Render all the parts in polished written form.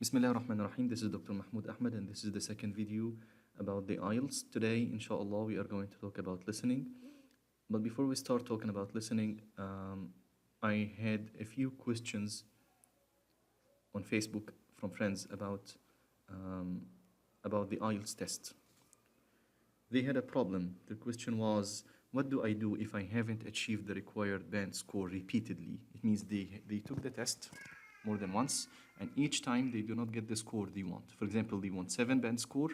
Bismillah ar-Rahman ar-Rahim. This is Dr. Mahmoud Ahmed, and this is the second video about the IELTS. Today, inshallah, we are going to talk about listening. But before we start talking about listening, I had a few questions on Facebook from friends about the IELTS test. They had a problem. The question was, what do I do if I haven't achieved the required band score repeatedly? It means they took the test more than once, and each time they do not get the score they want. For example, they want 7 band score,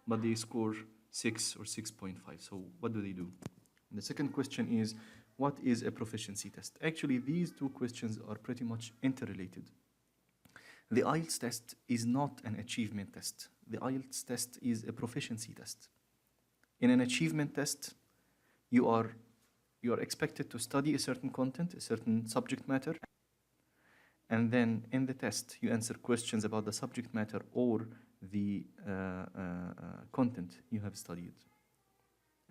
but they score 6 or 6.5. So what do they do? And the second question is, what is a proficiency test? Actually, these two questions are pretty much interrelated. The IELTS test is not an achievement test. The IELTS test is a proficiency test. In an achievement test, you are expected to study a certain content, a certain subject matter, and then in the test, you answer questions about the subject matter or the content you have studied.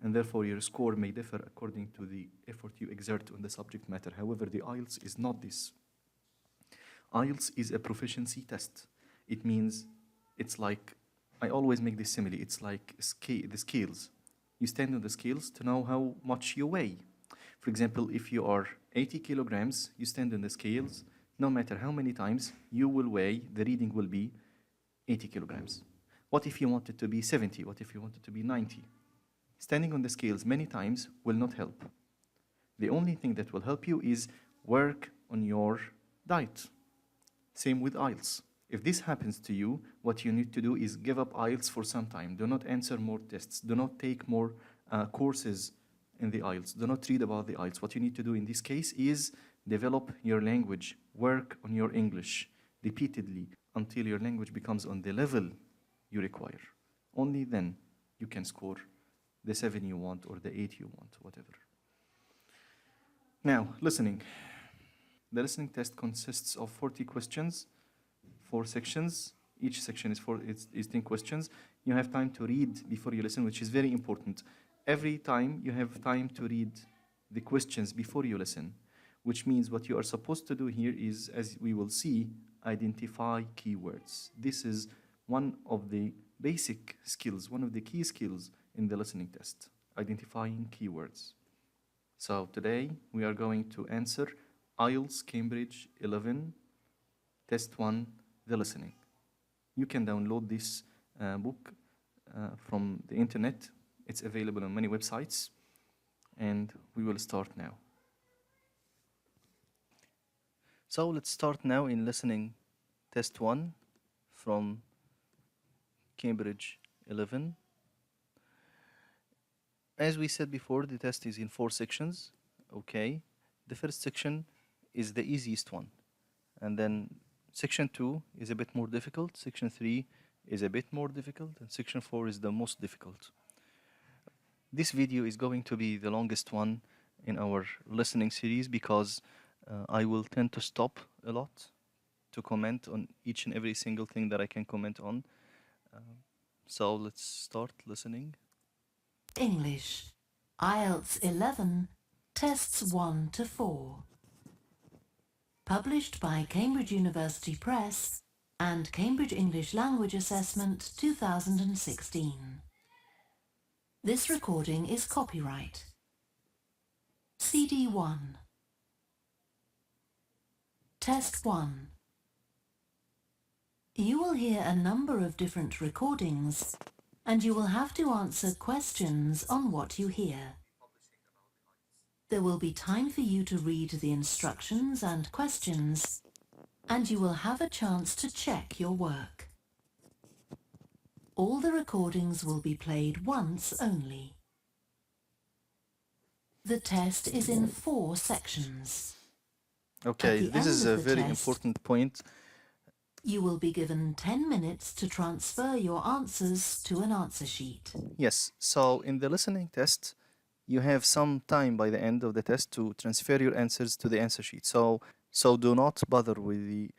And therefore, your score may differ according to the effort you exert on the subject matter. However, the IELTS is not this. IELTS is a proficiency test. It means it's like, I always make this simile, it's like the scales. You stand on the scales to know how much you weigh. For example, if you are 80 kilograms, you stand on the scales. No matter how many times you will weigh, the reading will be 80 kilograms. What if you want it to be 70? What if you want it to be 90? Standing on the scales many times will not help. The only thing that will help you is work on your diet. Same with IELTS. If this happens to you, what you need to do is give up IELTS for some time. Do not answer more tests. Do not take more courses in the IELTS. Do not read about the IELTS. What you need to do in this case is develop your language. Work on your English repeatedly until your language becomes on the level you require. Only then you can score the 7 you want or the 8 you want, whatever. Now, listening. The listening test consists of 40 questions, 4 sections. Each section is 10 questions. You have time to read before you listen, which is very important. Every time you have time to read the questions before you listen, which means what you are supposed to do here is, as we will see, identify keywords. This is one of the basic skills, one of the key skills in the listening test, identifying keywords. So today we are going to answer IELTS Cambridge 11, Test 1, the listening. You can download this book from the internet. It's available on many websites, and we will start now. So let's start now in listening test 1 from Cambridge 11. As we said before, the test is in 4 sections. Okay. The first section is the easiest one. And then section 2 is a bit more difficult. Section 3 is a bit more difficult. And section 4 is the most difficult. This video is going to be the longest one in our listening series because I will tend to stop a lot to comment on each and every single thing that I can comment on. So let's start listening. English, IELTS 11, Tests 1 to 4. Published by Cambridge University Press and Cambridge English Language Assessment 2016. This recording is copyright. CD 1. Test 1. You will hear a number of different recordings, and you will have to answer questions on what you hear. There will be time for you to read the instructions and questions, and you will have a chance to check your work. All the recordings will be played once only. The test is in 4 sections. Okay, this is a very important point. You will be given 10 minutes to transfer your answers to an answer sheet. Yes, so in the listening test, you have some time by the end of the test to transfer your answers to the answer sheet. So do not bother with the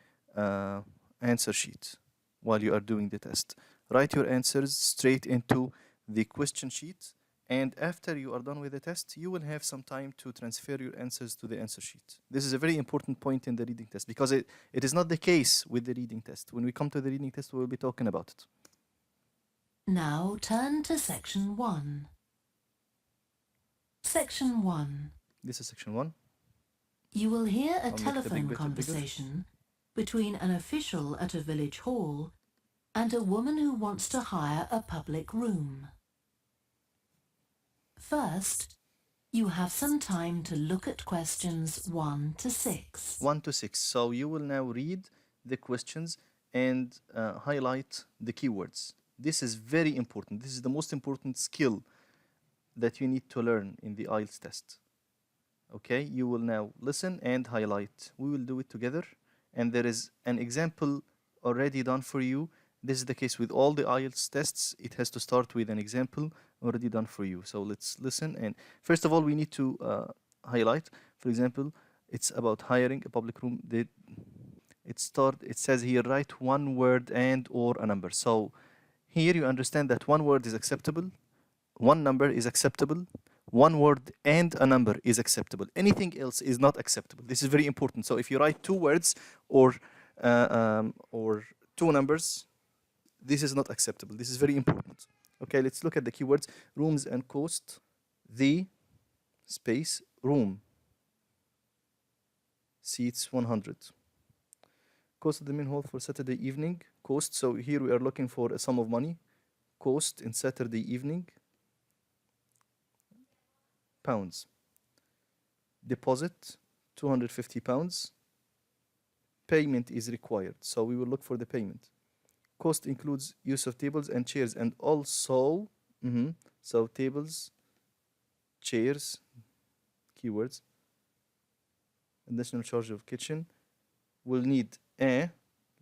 answer sheet while you are doing the test. Write your answers straight into the question sheet And after you are done with the test, you will have some time to transfer your answers to the answer sheet. This is a very important point in the reading test because it is not the case with the reading test. When we come to the reading test, we will be talking about it. Now turn to section 1. Section 1. This is section 1. You will hear a I'll make the big telephone bit conversation between an official at a village hall and a woman who wants to hire a public room. First, you have some time to look at questions 1 to 6. 1 to 6. So you will now read the questions and highlight the keywords. This is very important. This is the most important skill that you need to learn in the IELTS test. Okay, you will now listen and highlight. We will do it together. And there is an example already done for you. This is the case with all the IELTS tests. It has to start with an example already done for you. So let's listen. And first of all, we need to highlight. For example, it's about hiring a public room. It says here, write one word and or a number. So here you understand that one word is acceptable, one number is acceptable, one word and a number is acceptable. Anything else is not acceptable. This is very important. So if you write two words or two numbers, this is not acceptable. This is very important. Okay, let's look at the keywords. Rooms and cost. The space room. Seats 100. Cost of the main hall for Saturday evening. Cost. So here we are looking for a sum of money. Cost in Saturday evening. Pounds. Deposit 250 pounds. Payment is required. So we will look for the payment. Cost includes use of tables and chairs, and also so tables, chairs, keywords. Additional charge of kitchen. Will need a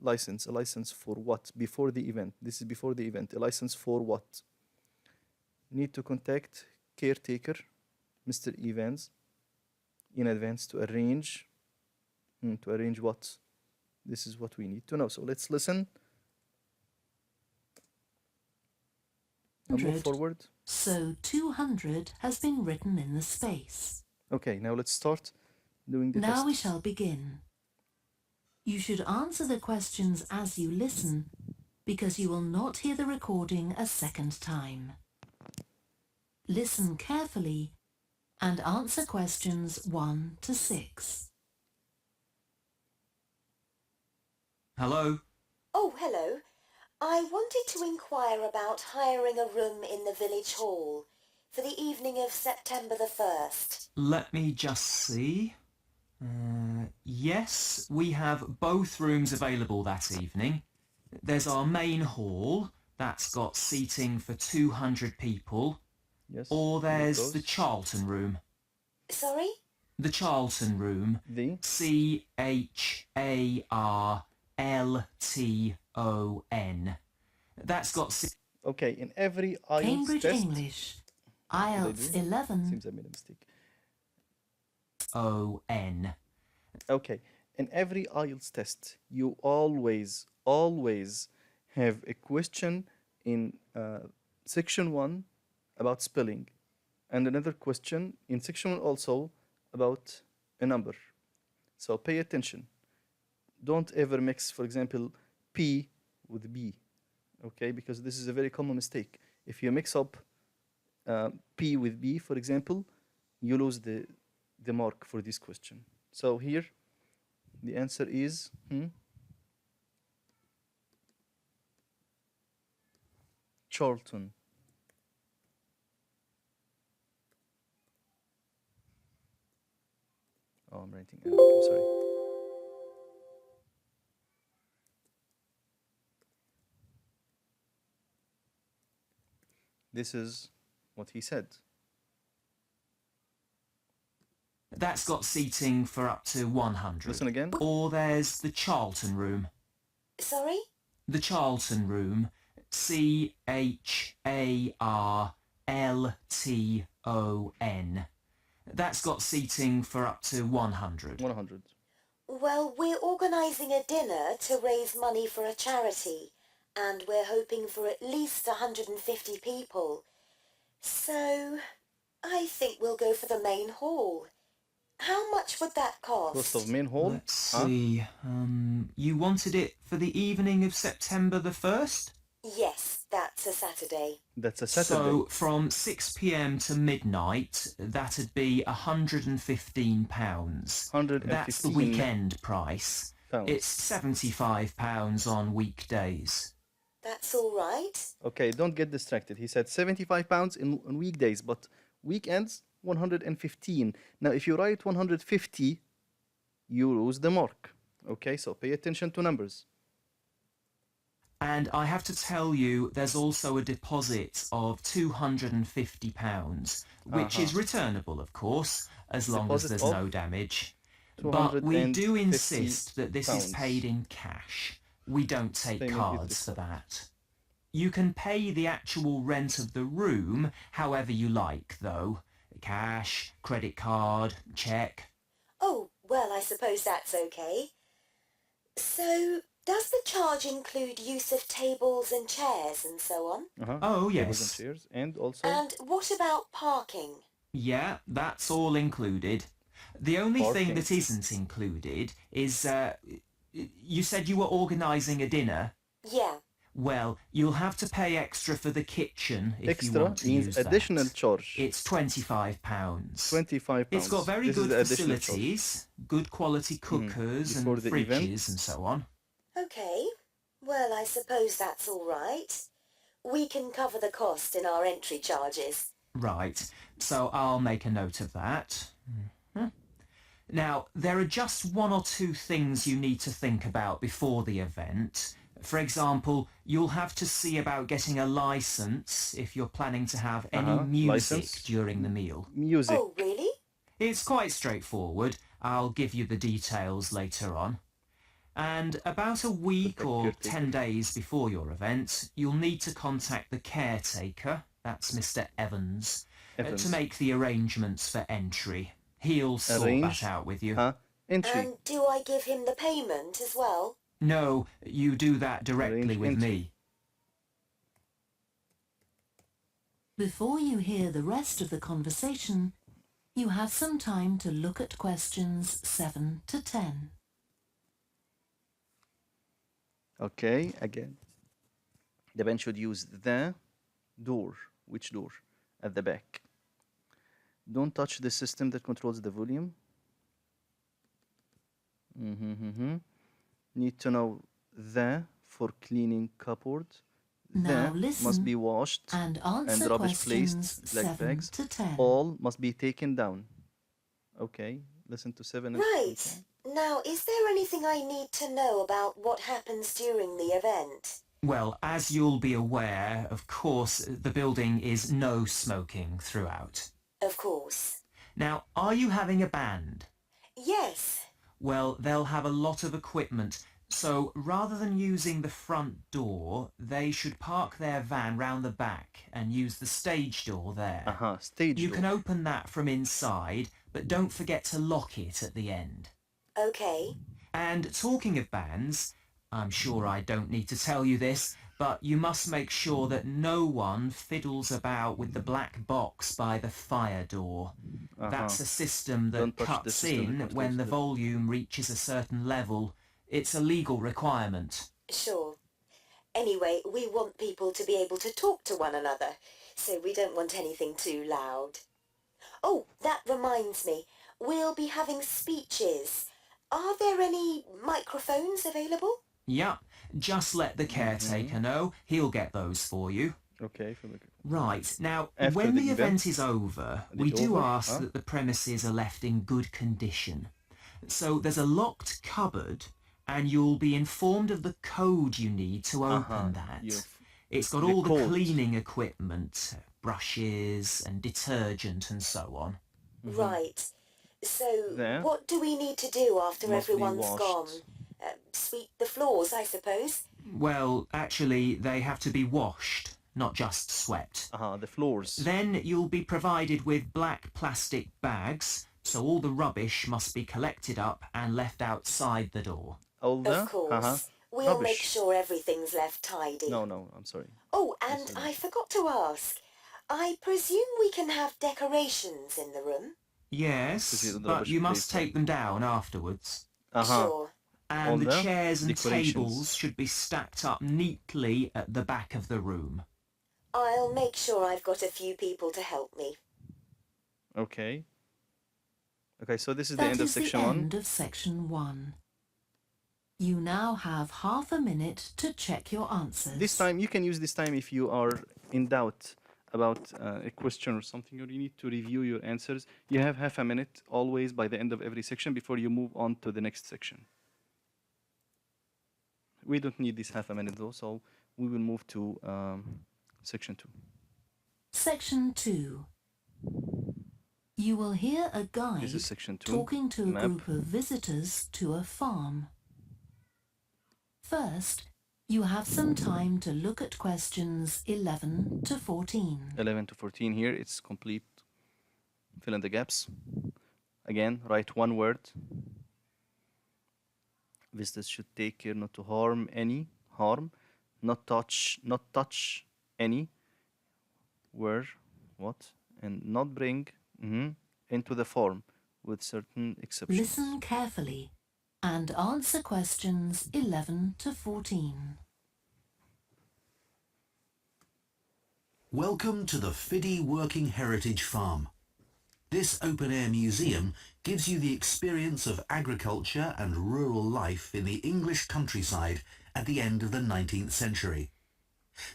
license. A license for what? Before the event. This is before the event. A license for what? Need to contact caretaker, Mr. Evans, in advance to arrange. To arrange what? This is what we need to know. So let's listen. And move forward. So 200 has been written in the space. Okay, now let's start doing the test. Now we shall begin. You should answer the questions as you listen, because you will not hear the recording a second time. Listen carefully and answer questions 1 to 6. Hello? Oh, hello. I wanted to inquire about hiring a room in the village hall for the evening of September the 1st. Let me just see. Yes, we have both rooms available that evening. There's our main hall, that's got seating for 200 people. Yes. Or there's the Charlton room. Sorry? The Charlton room. The? CHARLTON. That's got... Okay, in every IELTS Cambridge test... English, IELTS 11. Seems I made a mistake. ON. Okay, in every IELTS test, you always have a question in section 1 about spelling, and another question in section 1 also about a number. So pay attention. Don't ever mix, for example, P with B, okay? Because this is a very common mistake. If you mix up P with B, for example, you lose the mark for this question. So here, the answer is Charlton. Oh, I'm writing out. I'm sorry. This is what he said. That's got seating for up to 100. Listen again. Or there's the Charlton room. Sorry? The Charlton room. CHARLTON. That's got seating for up to 100. 100. Well, we're organising a dinner to raise money for a charity, and we're hoping for at least 150 people. So, I think we'll go for the main hall. How much would that Cost cost? of main hall? Let's see. You wanted it for the evening of September the 1st? Yes, that's a Saturday. That's a Saturday. So from 6 p.m. to midnight, that'd be £115. 115 That's the weekend price. pounds. It's £75 on weekdays. That's all right. Okay, don't get distracted. He said 75 pounds on weekdays, but weekends 115. Now, if you write 150, you lose the mark. Okay, so pay attention to numbers. And I have to tell you, there's also a deposit of £250, which is returnable, of course, as long as Deposit there's of no damage. But we do 250 insist that this is pounds. paid in cash. We don't take Payment cards is for that. You can pay the actual rent of the room however you like, though. Cash, credit card, cheque. Oh, well, I suppose that's okay. So, does the charge include use of tables and chairs and so on? Oh, Tables and yes. chairs, and also And what about parking? Yeah, that's all included. The only thing Parking. that isn't included is, you said you were organising a dinner. Yeah. Well, you'll have to pay extra for the kitchen if you extra want to means use additional that. charge. It's £25. 25 pounds. It's got very This is good the additional charge. facilities, good quality cookers and Before the fridges event. and so on. Okay. Well, I suppose that's all right. We can cover the cost in our entry charges. Right, so I'll make a note of that. Now, there are just one or two things you need to think about before the event. For example, you'll have to see about getting a licence if you're planning to have any music Licence. during the meal. Music. Oh, really? It's quite straightforward. I'll give you the details later on. And about a week or 10 days before your event, you'll need to contact the caretaker, that's Mr. Evans, to make the arrangements for entry. He'll sort Arrange? that out with you. Entry. And do I give him the payment as well? No, you do that directly Arrange with entry. me. Before you hear the rest of the conversation, you have some time to look at questions 7 to 10. Okay, again. The band should use the door. Which door? At the back. Don't touch the system that controls the volume. Need to know the for cleaning cupboard. Now The listen must be washed and and answer rubbish questions placed, black 7 bags. to 10. All must be taken down. Okay, listen to 7 and Right. 10. Now, is there anything I need to know about what happens during the event? Well, as you'll be aware, of course, the building is no smoking throughout. Of course. Now, are you having a band? Yes. Well, they'll have a lot of equipment, so rather than using the front door, they should park their van round the back and use the stage door there. Stage You door. can open that from inside, but don't forget to lock it at the end. Okay. And talking of bands, I'm sure I don't need to tell you this, but you must make sure that no one fiddles about with the black box by the fire door. That's a system that Don't touch the cuts system in that when the controls volume reaches a certain level. It's a legal requirement. Sure. Anyway, we want people to be able to talk to one another, so we don't want anything too loud. Oh, that reminds me. We'll be having speeches. Are there any microphones available? Yeah, just let the caretaker know. He'll get those for you. Okay. Right, now, After when the the event? event is over, we do over, ask that the premises are left in good condition. So there's a locked cupboard, and you'll be informed of the code you need to open that. It's got the all the code. cleaning equipment, brushes and detergent and so on. Right. So, There. what do we need to do after Must be everyone's washed. gone? Sweep the floors, I suppose. Well, actually, they have to be washed, not just swept. The floors. Then you'll be provided with black plastic bags, so all the rubbish must be collected up and left outside the door. All the? Of course. We'll make Rubbish. sure everything's left tidy. No, I'm sorry. Oh, and I forgot to ask. I presume we can have decorations in the room? Yes, but you must take them down afterwards. Sure. And All the the chairs and decorations. tables should be stacked up neatly at the back of the room. I'll make sure I've got a few people to help me. Okay. Okay, so this is the That end of is the section 1. end of section 1. You now have half a minute to check your answers. This time, you can use this time if you are in doubt about a question or something, or you need to review your answers. You have half a minute always by the end of every section before you move on to the next section. We don't need this half a minute though, so we will move to section 2. Section 2. You will hear a guide This is section 2. talking to a Map. group of visitors to a farm. First, you have some time to look at questions 11 to 14. 11 to 14 here, it's complete. Fill in the gaps. Again, write one word. Visitors should take care not to harm any. Harm. Not touch any. Where, what, and not bring into the farm with certain exceptions. Listen carefully and answer questions 11 to 14. Welcome to the Fiddy Working Heritage Farm. This open-air museum gives you the experience of agriculture and rural life in the English countryside at the end of the 19th century.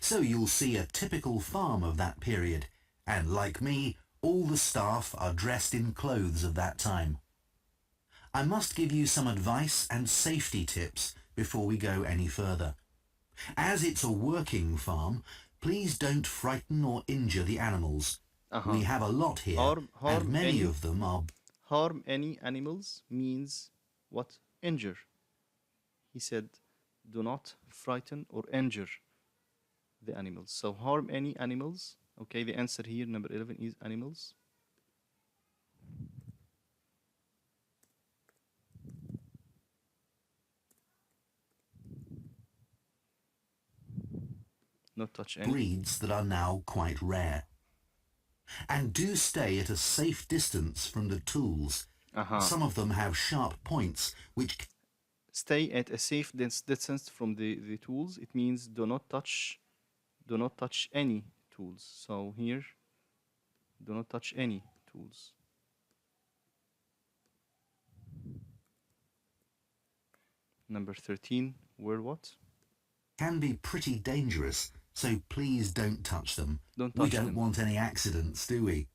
So you'll see a typical farm of that period, and like me, all the staff are dressed in clothes of that time. I must give you some advice and safety tips before we go any further. As it's a working farm, please don't frighten or injure the animals. We have a lot here, and many of them are... Harm any animals means what? Injure. He said, do not frighten or injure the animals. So harm any animals. Okay, the answer here, number 11, is animals. Not touch any. breeds that are now quite rare. And do stay at a safe distance from the tools. Some of them have sharp points which... Stay at a safe distance from the tools. It means do not touch any tools. So here, do not touch any tools. Number 13, word what? can be pretty dangerous, so please don't touch them. Don't We touch don't them. want any accidents, do we?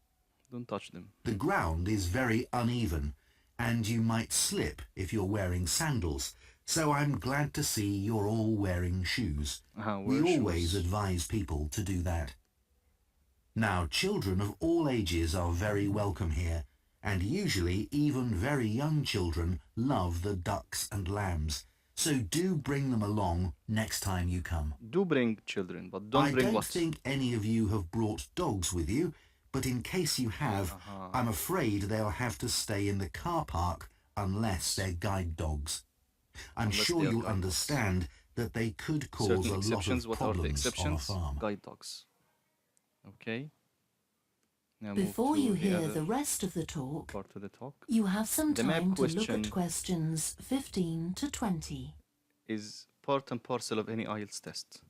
Don't touch them. The ground is very uneven, and you might slip if you're wearing sandals, so I'm glad to see you're all wearing shoes. We always advise people to do that. Now, children of all ages are very welcome here, and usually even very young children love the ducks and lambs, so do bring them along next time you come. Do bring children, but don't bring I don't what? think any of you have brought dogs with you, but in case you have, I'm afraid they'll have to stay in the car park unless they're guide dogs. I'm Unless sure they are you'll guide dogs. understand that they could cause Certain a lot exceptions. of What are the problems on a exceptions? farm. Guide dogs. Okay. Now Before move to you the hear other the rest of the talk, part of the talk. you have some The map time to look question at questions 15 to 20. Is part and parcel of any IELTS test.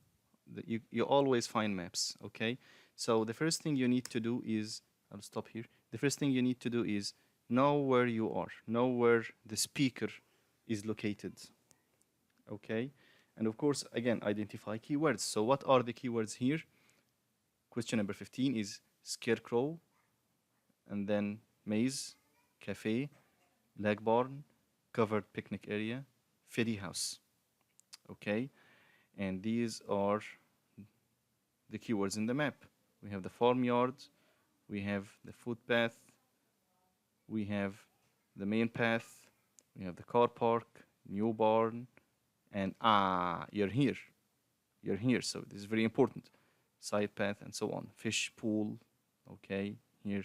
You always find maps, okay? So the first thing you need to do is, I'll stop here. The first thing you need to do is know where you are, know where the speaker is located, okay? And of course, again, identify keywords. So what are the keywords here? Question number 15 is scarecrow, and then maze, cafe, lag barn, covered picnic area, fiddy house. Okay, and these are the keywords in the map. We have the farmyard, we have the footpath, we have the main path, we have the car park, new barn, and you're here. You're here, so this is very important. Side path and so on. Fish pool, okay, here.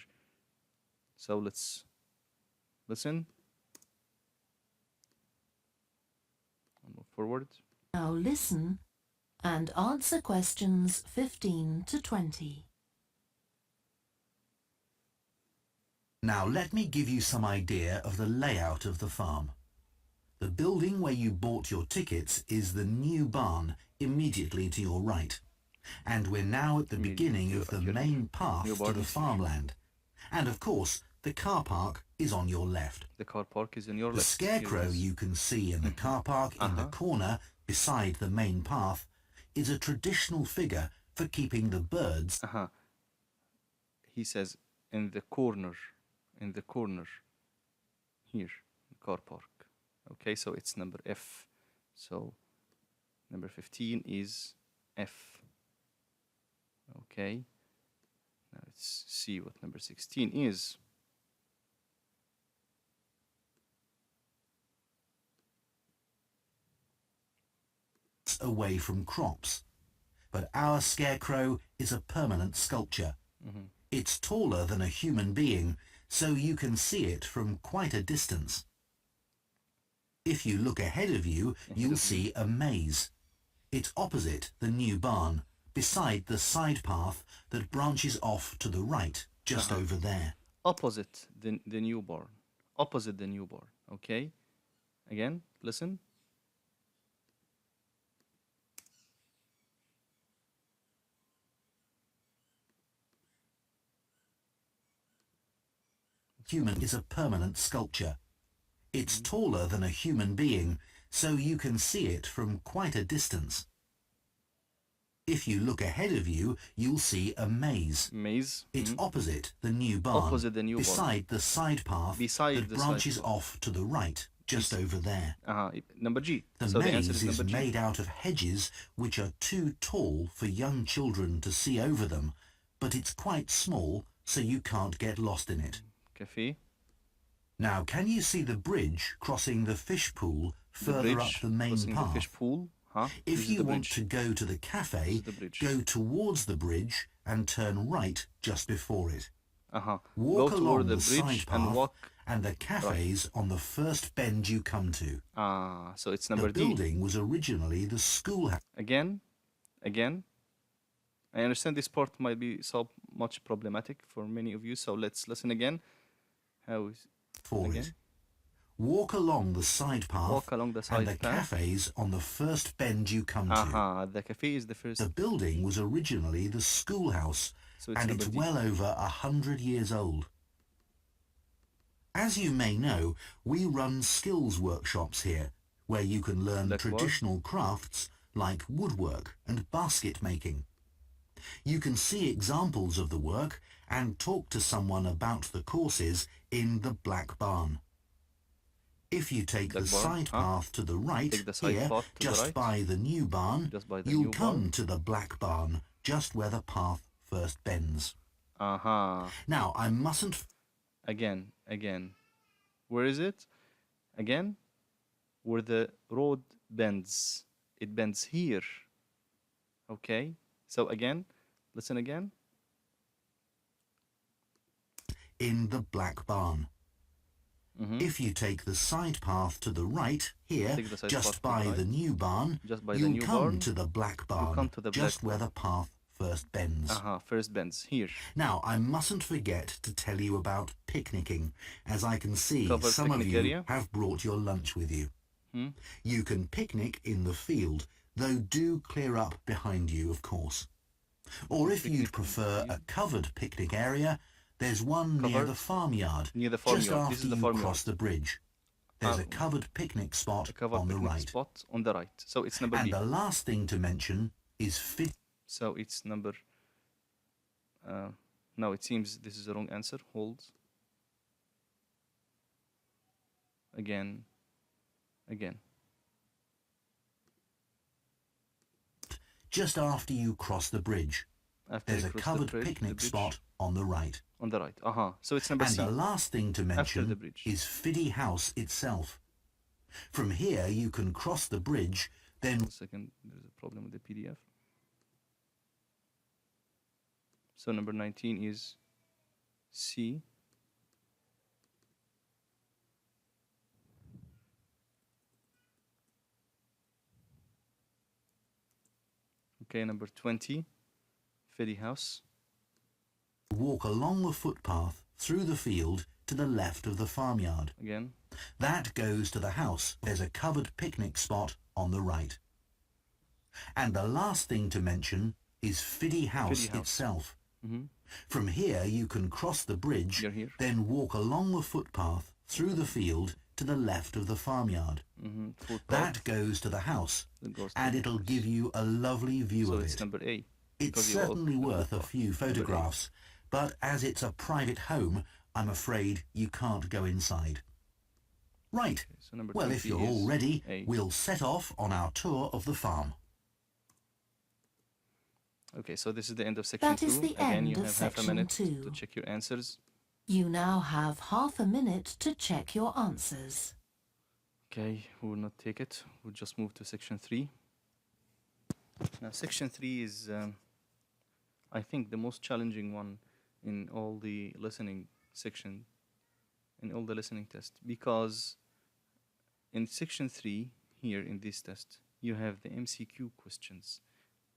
So let's listen. And move forward. Now listen and answer questions 15 to 20. Now let me give you some idea of the layout of the farm. The building where you bought your tickets is the new barn immediately to your right. And we're now at the beginning of the main path to the farmland. And of course, the car park is on your left. The car park is on your The left. scarecrow you can see in the car park in the corner beside the main path is a traditional figure for keeping the birds. He says in the corner, here, car park. Okay, so it's number F. So number 15 is F. Okay, now let's see what number 16 is. Away from crops. But our scarecrow is a permanent sculpture. It's taller than a human being, so you can see it from quite a distance. If you look ahead of you, you'll see a maze. It's opposite the new barn, beside the side path that branches off to the right, just over there. Opposite the new barn. Opposite the new barn. Okay? Again, listen. Human is a permanent sculpture. It's taller than a human being, so you can see it from quite a distance. If you look ahead of you, you'll see a maze. Maze. It's opposite the new barn, Opposite the new beside the side path that branches side off to the right, just over there. Number G. The So the maze answer is is number G. made out of hedges which are too tall for young children to see over them, but it's quite small, so you can't get lost in it. Cafe. Now, can you see the bridge crossing the fish pool further up the main path? The fish pool. If you want to go to the cafe, go towards the bridge and turn right just before it. Walk Go along toward the the bridge side and path, walk. and the cafe's on the first bend you come to. So it's number The D. building was originally the schoolhouse. Again. I understand this part might be so much problematic for many of you, so let's listen again. How is It. Walk along the side path, Walk along the side and the path. cafe's on the first bend you come to. The cafe is the first. The building was originally the schoolhouse, So it's and number it's D. well over 100 years old. As you may know, we run skills workshops here, where you can learn Like what? traditional crafts like woodwork and basket making. You can see examples of the work and talk to someone about the courses in the Black Barn. If you take Black the barn, side path to the right, Take the side here, path to the just right. by the new barn, Just by the you'll new come barn. to the Black Barn, just where the path first bends. Now, I mustn't... Again. Where is it? Again? Where the road bends. It bends here. Okay? So again, listen again. in the Black Barn. If you take the side path to the right, here, just by the new barn, you'll come to the Black Barn, just where the path first bends. First bends, here. Now, I mustn't forget to tell you about picnicking, as I can see Covered some of picnic you area. have brought your lunch with you. You can picnic in the field, though do clear up behind you, of course. Or if you'd prefer a covered picnic area, there's one near the farmyard, Near the just farmyard. This after is the you farmyard. cross the bridge. There's a covered picnic spot Covered on the picnic right. spot on the right. So it's number And B. the last thing to mention is So it's number... no, it seems this is the wrong answer. Hold. Again. just after you cross the bridge. After There's you a cross covered the picnic bridge, spot on the right. on the right. So it's number And C. the last thing to the mention bridge. is Fiddy House itself. From here you can cross the bridge, then 1 second, there's a problem with the PDF. So number 19 is C. Okay, number 20, Fiddy House. walk along the footpath through the field to the left of the farmyard. Again. That goes to the house. There's a covered picnic spot on the right. And the last thing to mention is Fiddy House itself. From here you can cross the bridge, You're here. then walk along the footpath through the field to the left of the farmyard. That goes to the house, and it'll give you a lovely view of it. So it's number A. It's certainly worth a few photographs, but as it's a private home, I'm afraid you can't go inside. Right, Okay, so number well, 20 if you're is all ready, A. we'll set off on our tour of the farm. Okay, so this is the end of section That 2. is the Again, end you of have half a section minute 2. to check your answers. You now have half a minute to check your answers. Okay, we will not take it. We'll just move to section 3. Now, section 3 is, I think, the most challenging one in all the listening section, in all the listening test, because in section 3, here in this test, you have the MCQ questions,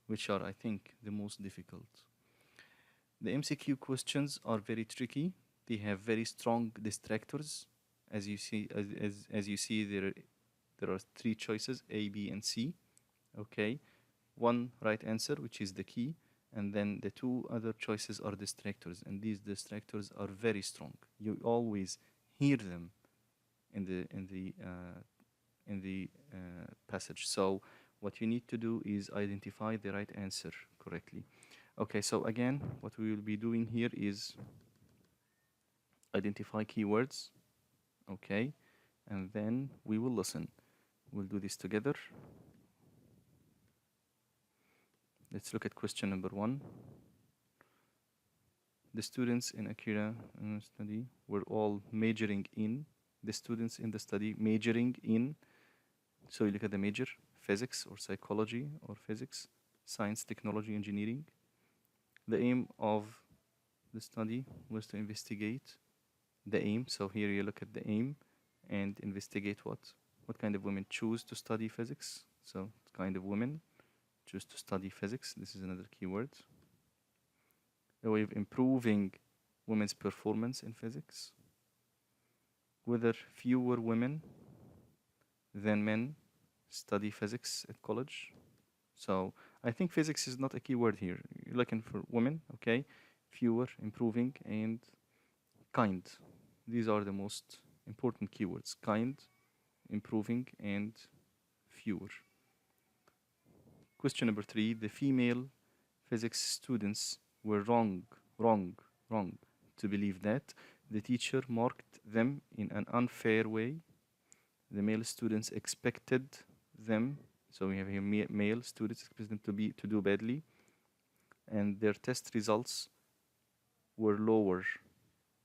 which are, I think, the most difficult. The MCQ questions are very tricky. They have very strong distractors. As you see, as you see, there are 3 choices, A, B, and C. Okay, one right answer, which is the key, and then the 2 other choices are distractors, and these distractors are very strong. You always hear them in the passage. So what you need to do is identify the right answer correctly. Okay, so again, what we will be doing here is identify keywords, okay, and then we will listen. We'll do this together. Let's look at question number 1. The students in Akira study were all majoring in. The students in the study majoring in. So you look at the major: physics or psychology or physics, science, technology, engineering. The aim of the study was to investigate the aim. So here you look at the aim and investigate what kind of women choose to study physics. So kind of women choose to study physics. This is another keyword. A way of improving women's performance in physics. Whether fewer women than men study physics at college. So I think physics is not a keyword here. You're looking for women, okay? Fewer, improving, and kind. These are the most important keywords: kind, improving, and fewer. Question number 3, the female physics students were wrong to believe that the teacher marked them in an unfair way. The male students expected them, so we have here male students expected them to do badly, and their test results were lower.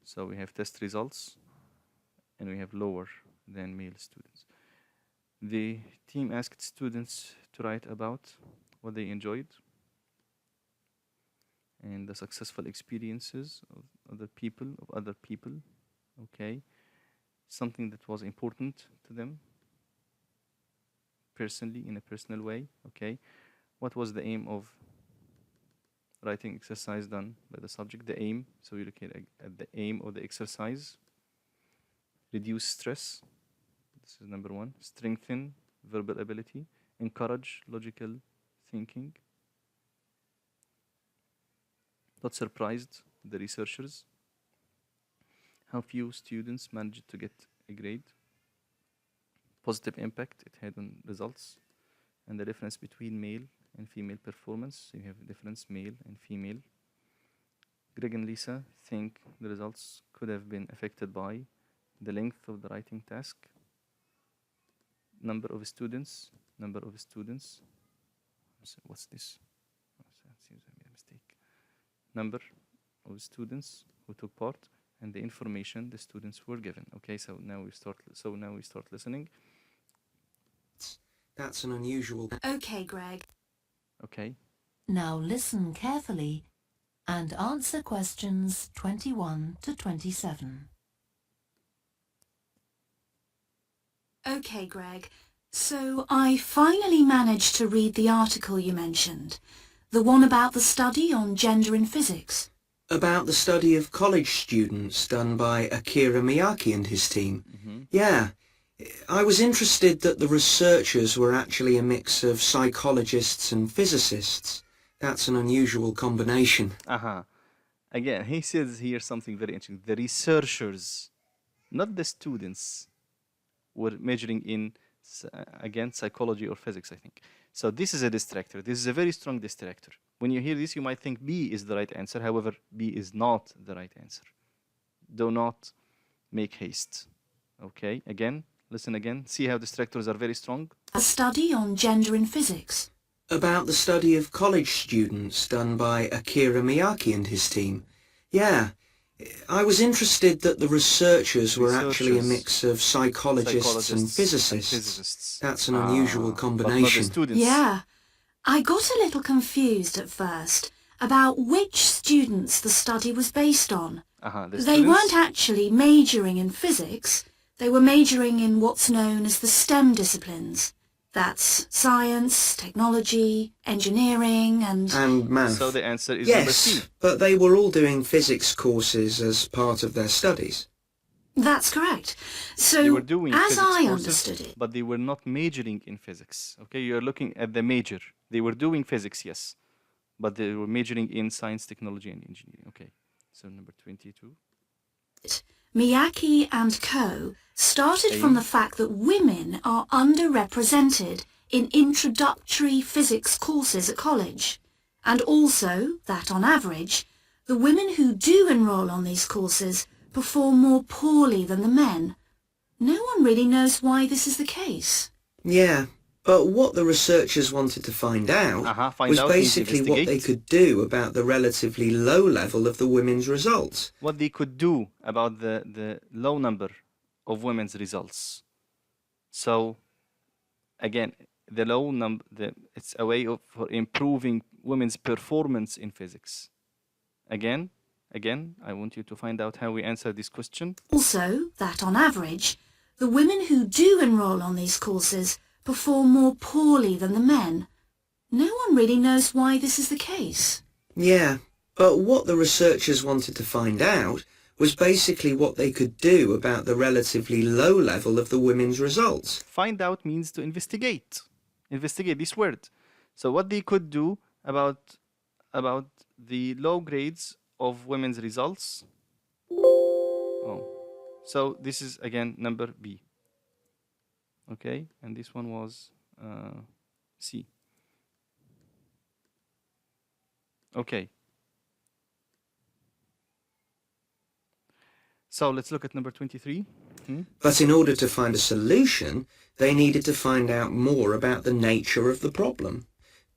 So we have test results, and we have lower than male students. The team asked students to write about what they enjoyed and the successful experiences of other people, okay? Something that was important to them personally, in a personal way, okay? What was the aim of writing exercise done by the subject? The aim, so we look at the aim of the exercise. Reduce stress, this is number 1. Strengthen verbal ability. Encourage logical thinking. Not surprised the researchers. How few students managed to get a grade. Positive impact it had on results. And the difference between male and female performance. So you have a difference, male and female. Greg and Lisa think the results could have been affected by the length of the writing task. Number of students. What's this? It seems I made a mistake. Number of students who took part and the information the students were given. Okay, so now we start listening. That's an unusual. Okay, Greg. Okay. Now listen carefully and answer questions 21 to 27. Okay, Greg. So I finally managed to read the article you mentioned, the one about the study on gender in physics. About the study of college students done by Akira Miyake and his team. Yeah. I was interested that the researchers were actually a mix of psychologists and physicists. That's an unusual combination. Again, he says here something very interesting. The researchers, not the students, were majoring in, again, psychology or physics, I think. So this is a distractor. This is a very strong distractor. When you hear this, you might think B is the right answer. However, B is not the right answer. Do not make haste. Okay, again, listen again. See how distractors are very strong? A study on gender in physics. About the study of college students done by Akira Miyake and his team. Yeah. I was interested that the researchers were actually a mix of psychologists and physicists. That's an unusual combination. Yeah. I got a little confused at first about which students the study was based on. They weren't actually majoring in physics. They were majoring in what's known as the STEM disciplines. That's science, technology, engineering and math. So the answer is number C. Yes, but they were all doing physics courses as part of their studies. That's correct. So, they were doing as I courses, understood it... But they were not majoring in physics. Okay, you're looking at the major. They were doing physics, yes. But they were majoring in science, technology, and engineering. Okay, so number 22. Miyake and co. started from the fact that women are underrepresented in introductory physics courses at college, and also that, on average, the women who do enroll on these courses perform more poorly than the men. No one really knows why this is the case. Yeah, but what the researchers wanted to find out was basically what they could do about the relatively low level of the women's results. What they could do about the low number of women's results. So, again, the low number, it's a way for improving women's performance in physics. Again, I want you to find out how we answer this question. Also, that on average, the women who do enroll on these courses perform more poorly than the men. No one really knows why this is the case. Yeah, but what the researchers wanted to find out was basically what they could do about the relatively low level of the women's results. Find out means to investigate. Investigate, this word. So what they could do about the low grades of women's results. So this is again number B. Okay, and this one was C. Okay. So let's look at number 23. But in order to find a solution, they needed to find out more about the nature of the problem.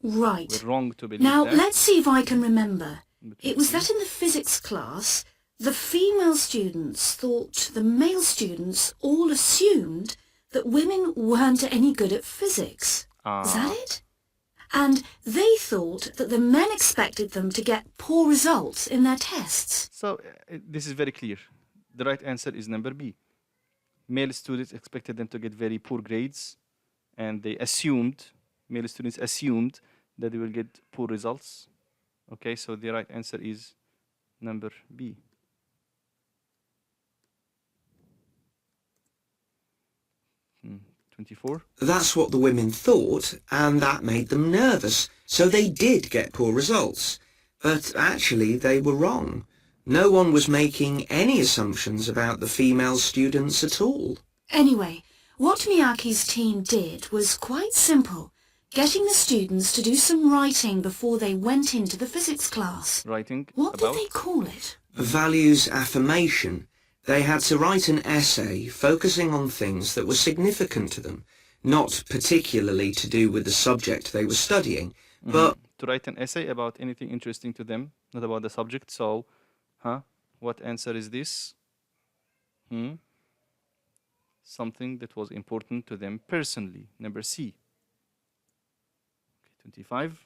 Right. We're wrong to believe now, that. let's see if I can remember. It was that in the physics class, the female students thought the male students all assumed that women weren't any good at physics. Is that it? And they thought that the men expected them to get poor results in their tests. So this is very clear. The right answer is number B. Male students expected them to get very poor grades, and male students assumed that they will get poor results. Okay, so the right answer is number B. Hmm. 24. That's what the women thought, and that made them nervous. So they did get poor results. But actually, they were wrong. No one was making any assumptions about the female students at all. Anyway, what Miyake's team did was quite simple, getting the students to do some writing before they went into the physics class. Writing What about? did they call it? Values affirmation. They had to write an essay focusing on things that were significant to them, not particularly to do with the subject they were studying, but... To write an essay about anything interesting to them, not about the subject. So, what answer is this? Something that was important to them personally. Number C. Okay, 25.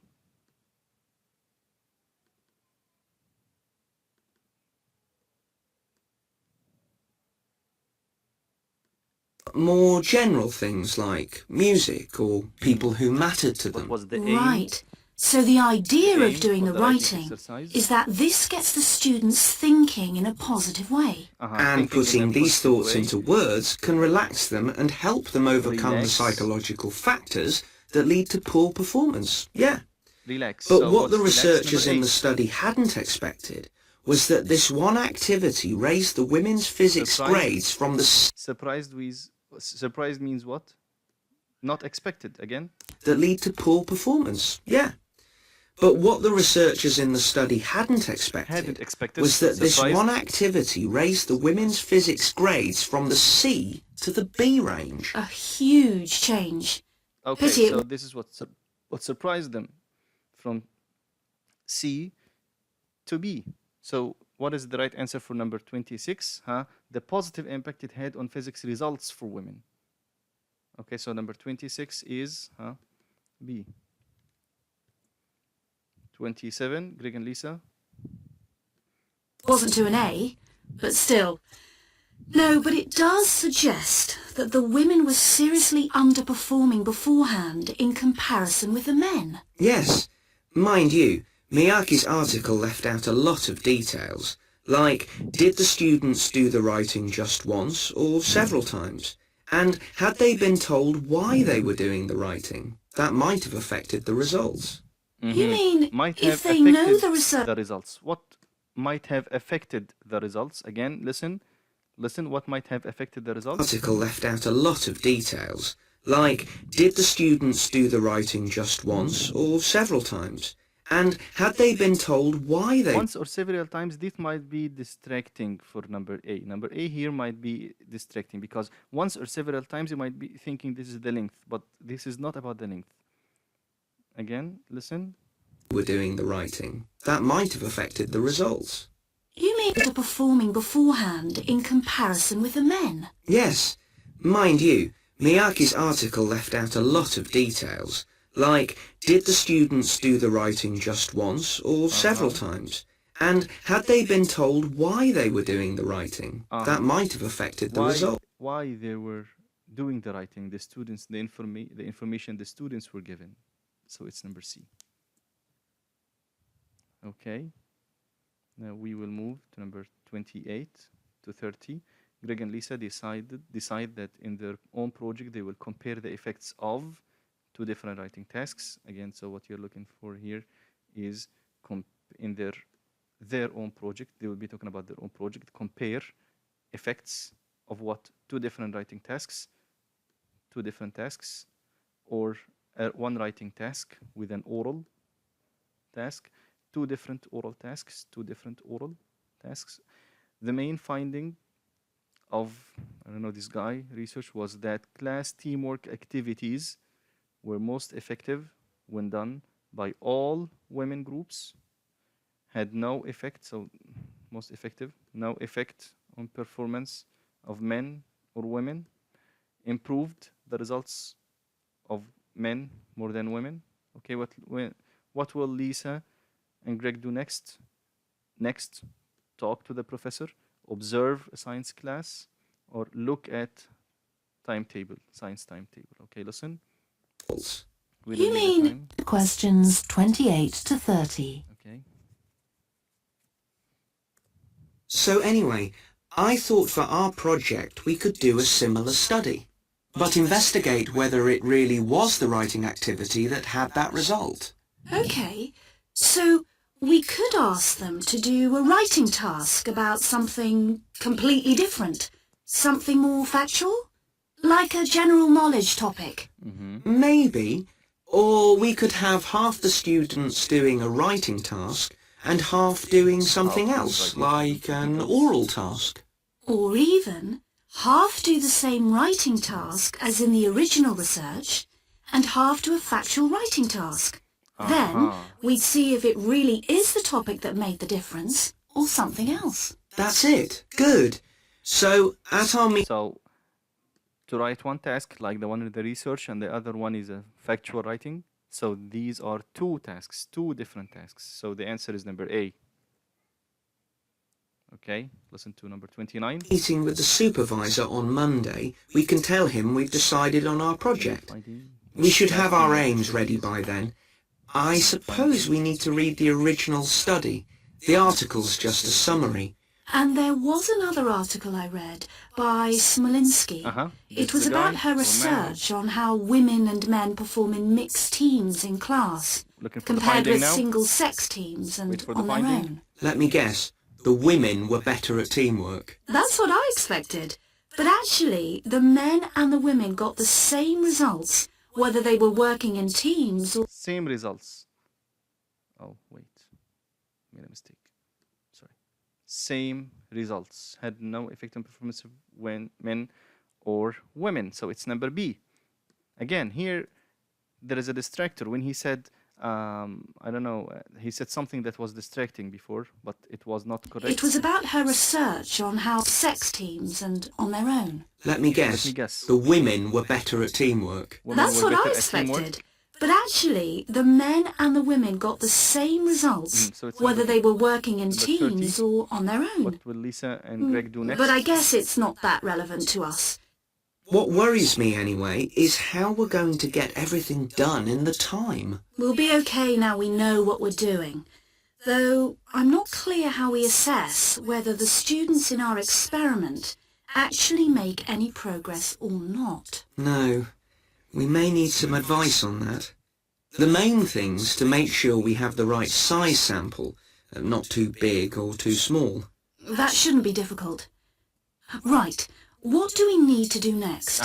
more general things like music or people who mattered to them. What was the aim? Right. So the idea Again, of doing for the the writing writing exercise. is that this gets the students thinking in a positive way. And putting these thoughts into words can relax them and help them overcome the Relax. psychological factors that lead to poor performance. Yeah. Relax. But So what what's the relax? researchers Number in the 8. study hadn't expected was that this one activity raised the women's physics Surprised? grades from the Surprised means what? Not expected. Again. that lead to poor performance. Yeah. But what the researchers in the study hadn't expected was that this Surprised? one activity raised the women's physics grades from the C to the B range. A huge change. Okay, Pity it so this is what surprised them, from C to B. So what is the right answer for number 26? The positive impact it had on physics results for women. Okay, so number 26 is B. 27, Greg and Lisa. wasn't to an A, but still. No, but it does suggest that the women were seriously underperforming beforehand in comparison with the men. Yes. Mind you, Miyake's article left out a lot of details, like did the students do the writing just once or several times? And had they been told why they were doing the writing? That might have affected the results. You mean Might if have they know affected the research... the results. What might have affected the results? Again, listen. What might have affected the results? The article left out a lot of details, like did the students do the writing just once or several times? And had they been told why they... Once or several times, this might be distracting for number A. Number A here might be distracting because once or several times you might be thinking this is the length, but this is not about the length. Again, listen. were doing the writing. That might have affected the results. You mean underperforming beforehand in comparison with the men? Yes. Mind you, Miyake's article left out a lot of details, like did the students do the writing just once or several times? And had they been told why they were doing the writing? That might have affected the result. Why they were doing the writing, the students, the information the students were given. So it's number C. Okay. Now we will move to number 28 to 30. Greg and Lisa decide that in their own project they will compare the effects of two different writing tasks. Again, so what you're looking for here is in their own project, they will be talking about their own project, compare effects of what two different writing tasks, or one writing task with an oral task, two different oral tasks. The main finding of, this guy research was that class teamwork activities were most effective when done by all women groups, had no effect, so most effective, no effect on performance of men or women, improved the results of men more than women. Okay, what will Lisa and Greg do next? Next, talk to the professor, observe a science class, or look at science timetable. Okay, listen. You mean Questions 28 to 30. Okay. So anyway, I thought for our project we could do a similar study, but investigate whether it really was the writing activity that had that result. okay, so we could ask them to do a writing task about something completely different, something more factual, like a general knowledge topic. Maybe. Or we could have half the students doing a writing task and half doing something else, like an oral task. Or even half do the same writing task as in the original research and half do a factual writing task. Then we'd see if it really is the topic that made the difference or something else. That's it. Good. So at our meeting... So, to write one task, like the one in the research, and the other one is a factual writing. So these are two tasks, two different tasks. So the answer is number A. Okay, listen to number 29. Meeting with the supervisor on Monday, we can tell him we've decided on our project. We should have our aims ready by then. I suppose we need to read the original study. The article's just a summary. And there was another article I read by Smolinski. It was about her research on how women and men perform in mixed teams in class, compared with single-sex teams and on their own. Let me guess. The women were better at teamwork. That's what I expected. But actually, the men and the women got the same results, whether they were working in teams or... Same results. Oh, wait. Made a mistake. Sorry. Same results. Had no effect on performance of men or women. So it's number B. Again, here there is a distractor. When he said, I don't know, he said something that was distracting before, but it was not correct. It was about her research on how sex teams and on their own. Let me guess. The women were better at teamwork. That's what I expected. But actually, the men and the women got the same results, so whether they were working in teams or on their own. What will Lisa and Greg do next? But I guess it's not that relevant to us. What worries me, anyway, is how we're going to get everything done in the time. We'll be okay now we know what we're doing. Though I'm not clear how we assess whether the students in our experiment actually make any progress or not. No, we may need some advice on that. The main thing's to make sure we have the right size sample, not too big or too small. That shouldn't be difficult. Right. What do we need to do next?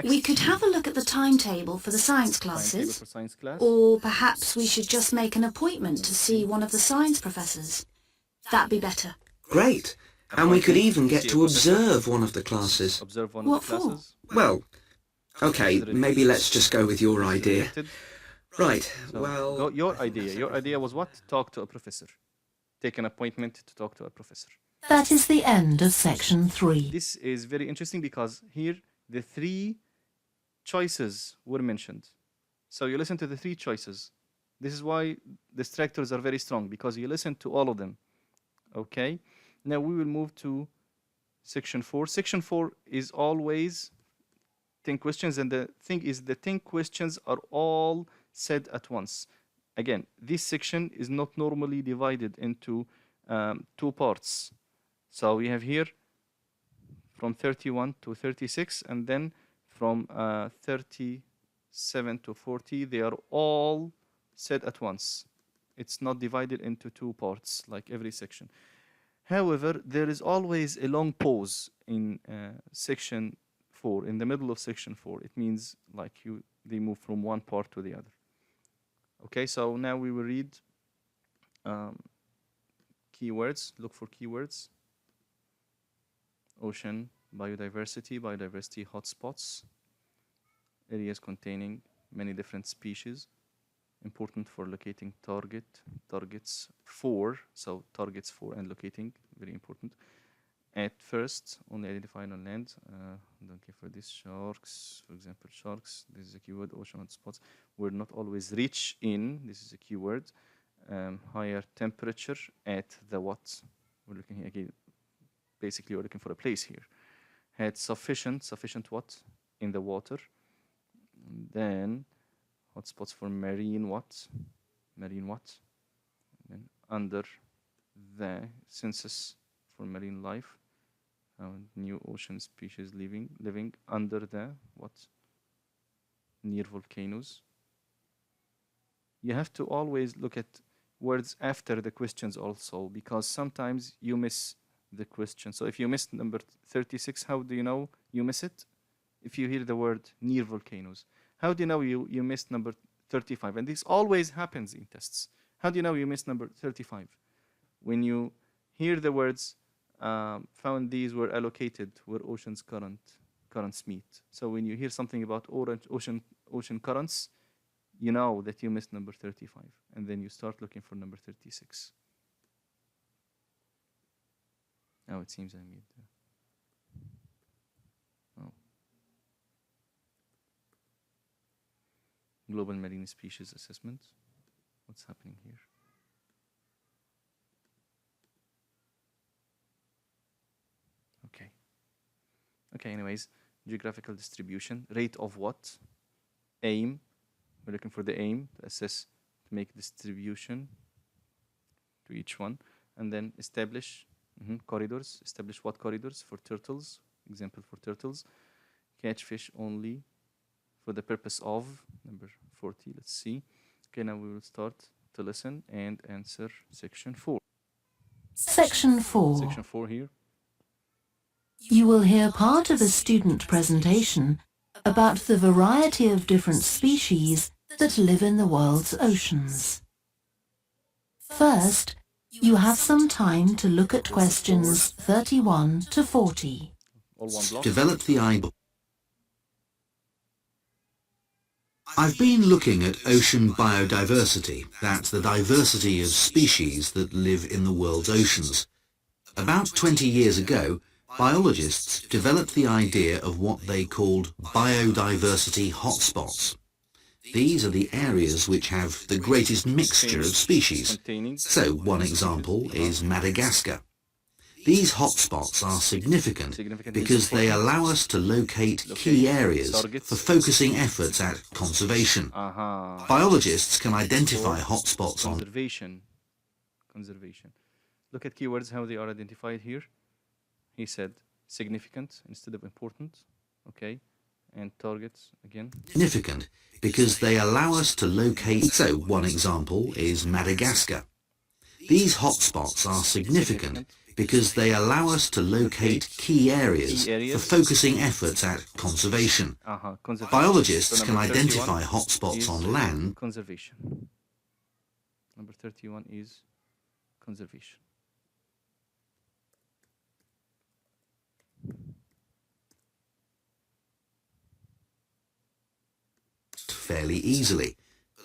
We could have a look at the timetable for the science classes, or perhaps we should just make an appointment to see one of the science professors. That'd be better. Great. And we could even get to observe one of the classes. What for? Well, okay, maybe let's just go with your idea. Right, well... Your idea was what? Talk to a professor. Take an appointment to talk to a professor. That is the end of section 3. This is very interesting because here the 3 choices were mentioned. So you listen to the 3 choices. This is why distractors are very strong, because you listen to all of them. Okay? Now we will move to section 4. Section 4 is always 10 questions, and the thing is the 10 questions are all said at once. Again, this section is not normally divided into 2 parts. So we have here from 31 to 36, and then from 37 to 40, they are all said at once. It's not divided into 2 parts like every section. However, there is always a long pause in section 4, in the middle of section 4. It means like they move from one part to the other. Okay, so now we will read keywords. Look for keywords. Ocean, biodiversity hotspots, areas containing many different species, important for locating targets for, so targets for and locating, very important. At first, only identified on land, don't care for these sharks, for example, sharks, this is a keyword, ocean hotspots, we're not always rich in, this is a keyword, higher temperature at the what, we're looking here again, basically we're looking for a place here. Had sufficient what in the water. And then hotspots for marine what? And under the census for marine life. New ocean species living under the what? Near volcanoes. You have to always look at words after the questions also, because sometimes you miss the question. So if you missed number 36, how do you know you miss it? If you hear the word near volcanoes, how do you know you missed number 35? And this always happens in tests. How do you know you missed number 35? When you hear the words found these were allocated where ocean's currents meet. So when you hear something about ocean currents, you know that you missed number 35, and then you start looking for number 36. Oh, it seems I made. Oh. Global marine species assessment. What's happening here? Okay. Okay, anyways, geographical distribution. Rate of what? Aim. We're looking for the aim to assess make distribution to each one, and then establish corridors. Establish what corridors? For turtles. Example for turtles. Catch fish only for the purpose of number 40. Let's see. Okay, now we will start to listen and answer section 4. Section 4. Section 4 here. You will hear part of a student presentation about the variety of different species that live in the world's oceans. First, you have some time to look at questions 31 to 40. All one block. Develop the idea. I've been looking at ocean biodiversity, that's the diversity of species that live in the world's oceans. About 20 years ago, biologists developed the idea of what they called biodiversity hotspots. These are the areas which have the greatest mixture of species. So one example is Madagascar. These hotspots are significant because they allow us to locate key areas for focusing efforts at conservation. Biologists can identify hotspots on conservation. Look at keywords, how they are identified here. He said significant instead of important, okay, and targets again. Significant because they allow us to locate. So one example is Madagascar. These hotspots are significant because they allow us to locate key areas for focusing efforts at conservation. Biologists can identify hotspots on land. Conservation. Number 31 is conservation. Fairly easily,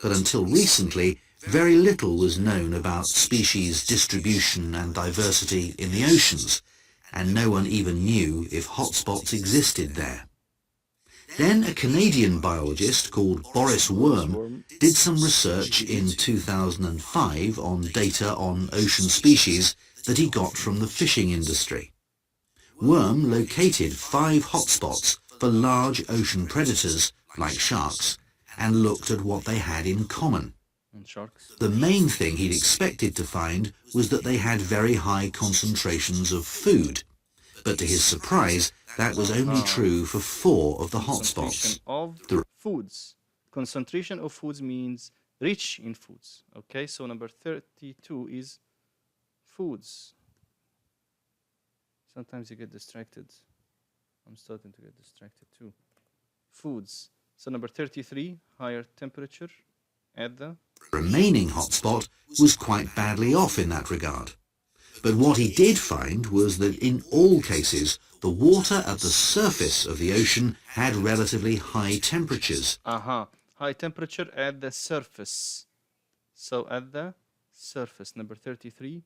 but until recently, very little was known about species distribution and diversity in the oceans, and no one even knew if hotspots existed there. Then a Canadian biologist called Boris Worm did some research in 2005 on data on ocean species that he got from the fishing industry. Worm located 5 hotspots for large ocean predators, like sharks, and looked at what they had in common. The main thing he'd expected to find was that they had very high concentrations of food, but to his surprise, that was only true for 4 of the hotspots. Foods. Concentration of foods means rich in foods. Okay, so number 32 is foods. Sometimes you get distracted. I'm starting to get distracted too. Foods. So number 33, higher temperature at the remaining hotspot was quite badly off in that regard. But what he did find was that in all cases, the water at the surface of the ocean had relatively high temperatures. High temperature at the surface. So at the surface, number 33,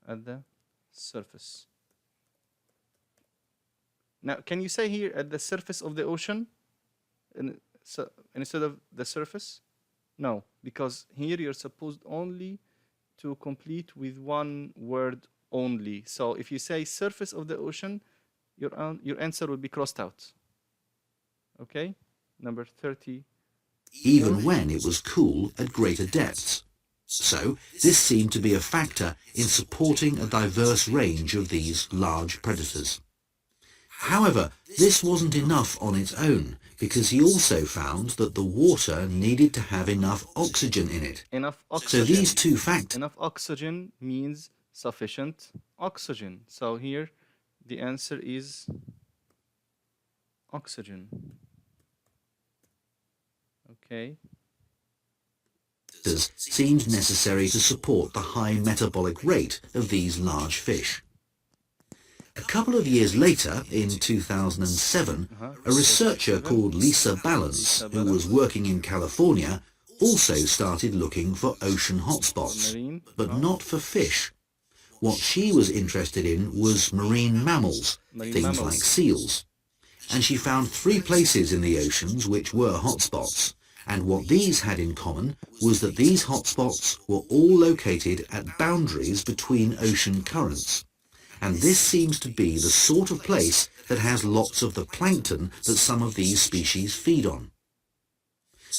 at the surface. Now, can you say here at the surface of the ocean instead of the surface? No, because here you're supposed only to complete with one word only. So if you say surface of the ocean, your answer will be crossed out. Okay? Number 30. Even when it was cool at greater depths. So this seemed to be a factor in supporting a diverse range of these large predators. However, this wasn't enough on its own, because he also found that the water needed to have enough oxygen in it. Enough oxygen. So these two factors. Enough oxygen means sufficient oxygen. So here the answer is oxygen. Okay. Seemed necessary to support the high metabolic rate of these large fish. A couple of years later, in 2007, a researcher called Lisa Balance, who was working in California, also started looking for ocean hotspots, but not for fish. What she was interested in was marine mammals, things like seals. And she found 3 places in the oceans which were hotspots, and what these had in common was that these hotspots were all located at boundaries between ocean currents. And this seems to be the sort of place that has lots of the plankton that some of these species feed on.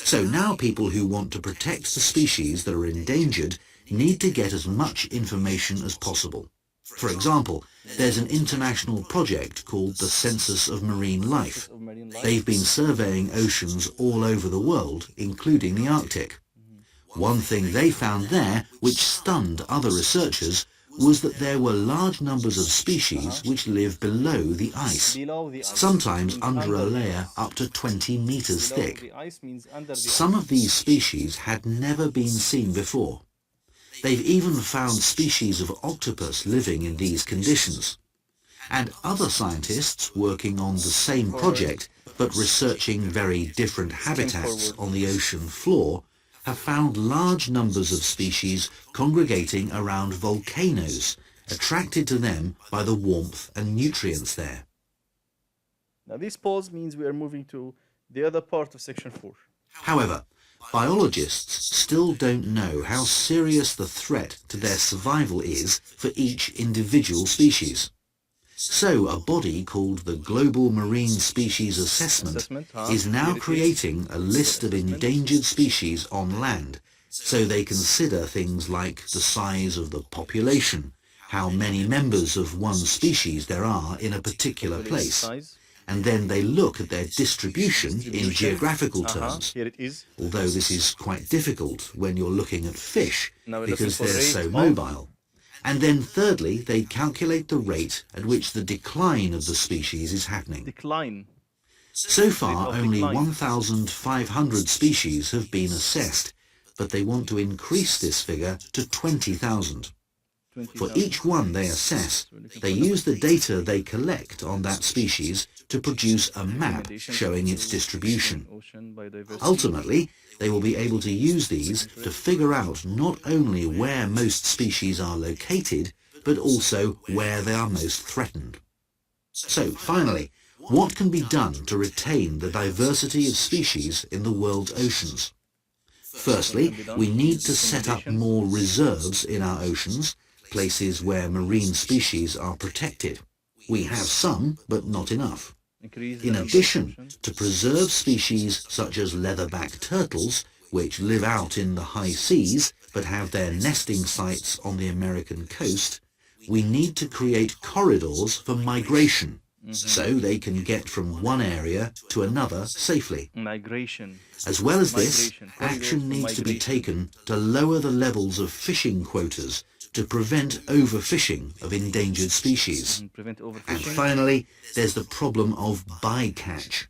So now people who want to protect the species that are endangered need to get as much information as possible. For example, there's an international project called the Census of Marine Life. They've been surveying oceans all over the world, including the Arctic. One thing they found there, which stunned other researchers, was that there were large numbers of species which live below the ice, sometimes under a layer up to 20 meters thick. Some of these species had never been seen before. They've even found species of octopus living in these conditions. And other scientists working on the same project, but researching very different habitats on the ocean floor, have found large numbers of species congregating around volcanoes, attracted to them by the warmth and nutrients there. Now this pause means we are moving to the other part of section 4. However, biologists still don't know how serious the threat to their survival is for each individual species. So a body called the Global Marine Species Assessment is now creating a list of endangered species on land, so they consider things like the size of the population, how many members of one species there are in a particular place, and then they look at their distribution in geographical terms, Here it is. although this is quite difficult when you're looking at fish Now we're because looking for they're so rate of- mobile. And then thirdly, they calculate the rate at which the decline of the species is happening. Decline. So far, of only decline. 1,500 species have been assessed, but they want to increase this figure to 20,000. For each one they assess, they use the data they collect on that species to produce a map showing its distribution. Ultimately, they will be able to use these to figure out not only where most species are located, but also where they are most threatened. So, finally, what can be done to retain the diversity of species in the world's oceans? Firstly, we need to set up more reserves in our oceans, places where marine species are protected. We have some, but not enough. In addition, to preserve species such as leatherback turtles, which live out in the high seas but have their nesting sites on the American coast, we need to create corridors for migration, so they can get from one area to another safely. Migration. As well as this, Migration. action Corridors for needs to be migration. taken to lower the levels of fishing quotas to prevent overfishing of endangered species. Prevent And overfishing. finally, there's the problem of bycatch.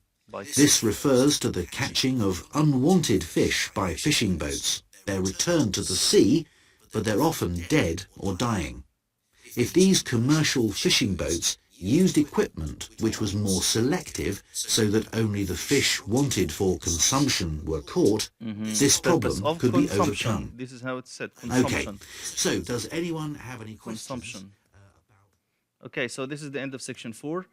This refers to the catching of unwanted fish by fishing boats. They're returned to the sea, but they're often dead or dying. If these commercial fishing boats used equipment which was more selective so that only the fish wanted for consumption were caught, this Purpose problem of could be consumption. overcome. This is how it's said. Okay, Consumption. so does anyone have any questions? Consumption. Okay, so this is the end of section 4,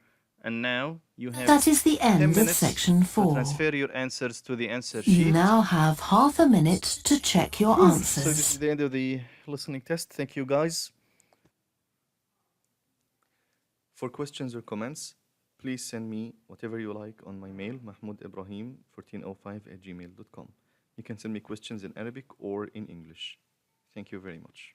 and now you have That is the 10 end of minutes section to 4. transfer your answers to the answer You sheet. now have half a minute to check your So this is answers. the end of the listening test. Thank you, guys. For questions or comments, please send me whatever you like on my mail, mahmoudibrahim1405@gmail.com. You can send me questions in Arabic or in English. Thank you very much.